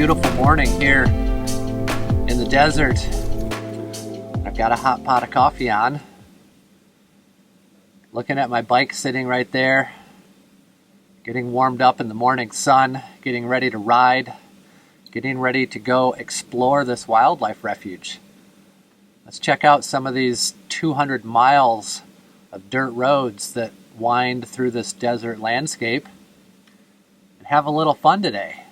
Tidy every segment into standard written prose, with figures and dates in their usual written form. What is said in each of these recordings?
beautiful morning here in the desert. I've got a hot pot of coffee on, looking at my bike sitting right there, getting warmed up in the morning sun, getting ready to ride, getting ready to go explore this wildlife refuge. Let's check out some of these 200 miles of dirt roads that wind through this desert landscape and have a little fun today.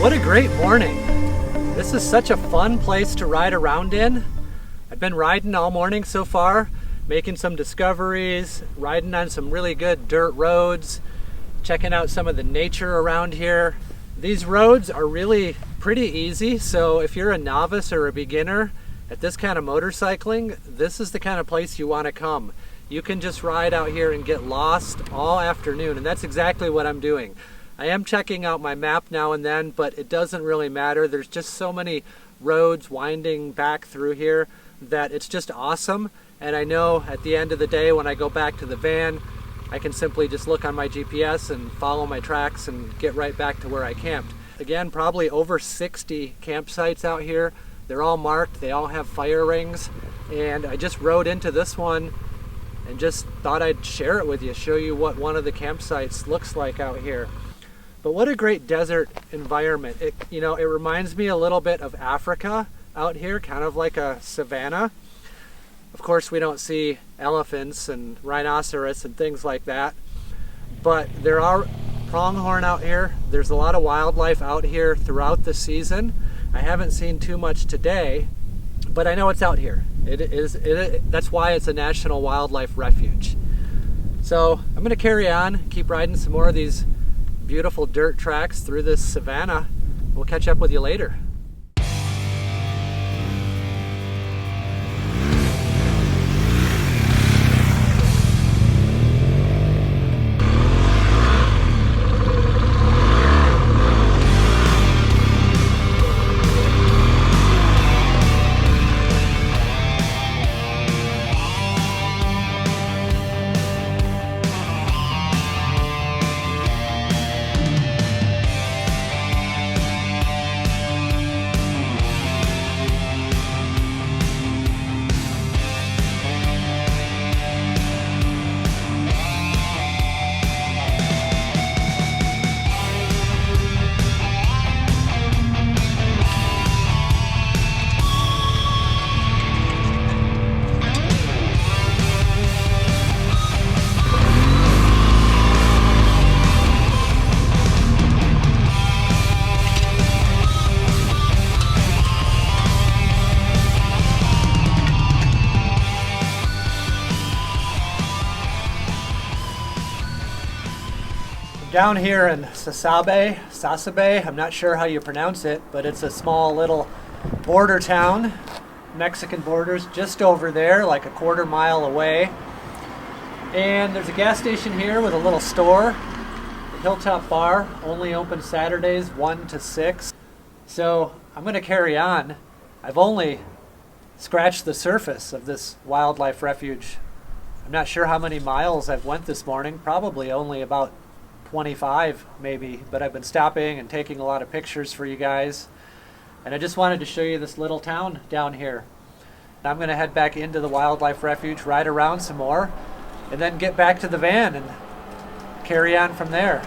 What a great morning. This is such a fun place to ride around in. I've been riding all morning so far, making some discoveries, riding on some really good dirt roads, checking out some of the nature around here. These roads are really pretty easy, so if you're a novice or a beginner at this kind of motorcycling, this is the kind of place you want to come. You can just ride out here and get lost all afternoon, and that's exactly what I'm doing. I am checking out my map now and then, but it doesn't really matter. There's just so many roads winding back through here that it's just awesome. And I know at the end of the day when I go back to the van, I can simply just look on my GPS and follow my tracks and get right back to where I camped. Again, probably over 60 campsites out here. They're all marked, they all have fire rings, and I just rode into this one and just thought I'd share it with you, show you what one of the campsites looks like out here. But what a great desert environment. It reminds me a little bit of Africa out here, kind of like a savanna. Of course, we don't see elephants and rhinoceros and things like that, but there are pronghorn out here. There's a lot of wildlife out here throughout the season. I haven't seen too much today, but I know it's out here. That's why it's a national wildlife refuge. So I'm going to carry on, keep riding some more of these beautiful dirt tracks through this savanna. We'll catch up with you later. Down here in Sasabe, I'm not sure how you pronounce it, but it's a small little border town. Mexican borders just over there, like a quarter mile away. And there's a gas station here with a little store. The Hilltop Bar, only open Saturdays 1 to 6. So I'm going to carry on. I've only scratched the surface of this wildlife refuge. I'm not sure how many miles I've went this morning, probably only about 25 maybe, but I've been stopping and taking a lot of pictures for you guys, and I just wanted to show you this little town down here. I'm going to head back into the wildlife refuge, ride around some more, and then get back to the van and carry on from there.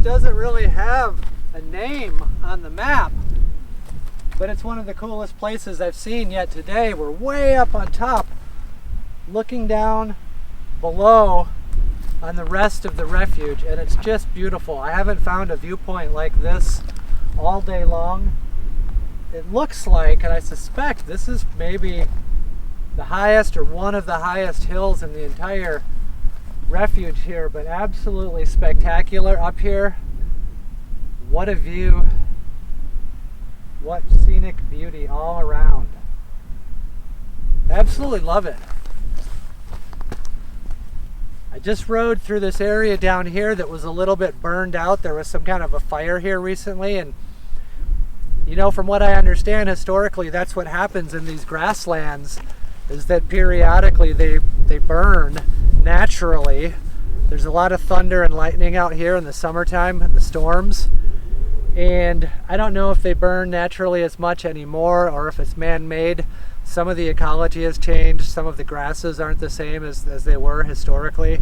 Doesn't really have a name on the map, but it's one of the coolest places I've seen yet today. We're way up on top, looking down below on the rest of the refuge, and it's just beautiful. I haven't found a viewpoint like this all day long. It looks like, and I suspect this is maybe the highest or one of the highest hills in the entire refuge here, but absolutely spectacular up here. What a view. What scenic beauty all around. Absolutely love it. I just rode through this area down here that was a little bit burned out. There was some kind of a fire here recently, and you know, from what I understand historically, that's what happens in these grasslands, is that periodically they burn naturally. There's a lot of thunder and lightning out here in the summertime, the storms, and I don't know if they burn naturally as much anymore or if it's man-made. Some of the ecology has changed. Some of the grasses aren't the same as they were historically.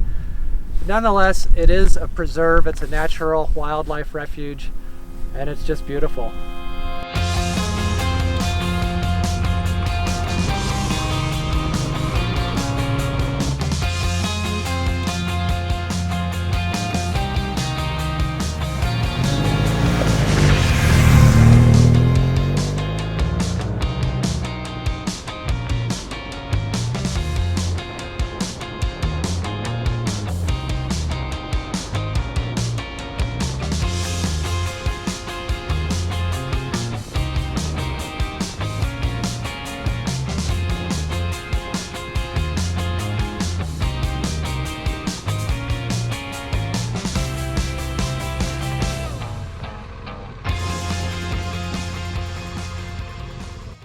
Nonetheless, it is a preserve. It's a natural wildlife refuge, and it's just beautiful.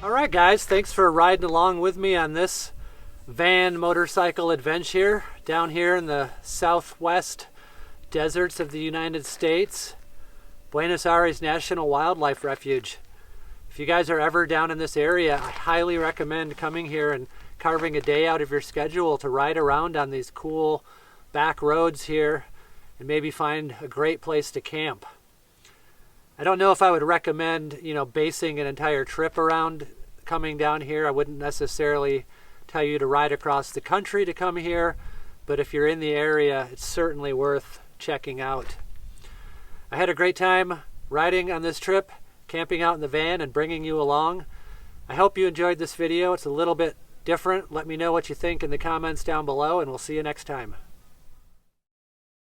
Alright guys, thanks for riding along with me on this van motorcycle adventure down here in the southwest deserts of the United States, Buenos Aires National Wildlife Refuge. If you guys are ever down in this area, I highly recommend coming here and carving a day out of your schedule to ride around on these cool back roads here and maybe find a great place to camp. I don't know if I would recommend, basing an entire trip around coming down here. I wouldn't necessarily tell you to ride across the country to come here, but if you're in the area, it's certainly worth checking out. I had a great time riding on this trip, camping out in the van and bringing you along. I hope you enjoyed this video. It's a little bit different. Let me know what you think in the comments down below, and we'll see you next time.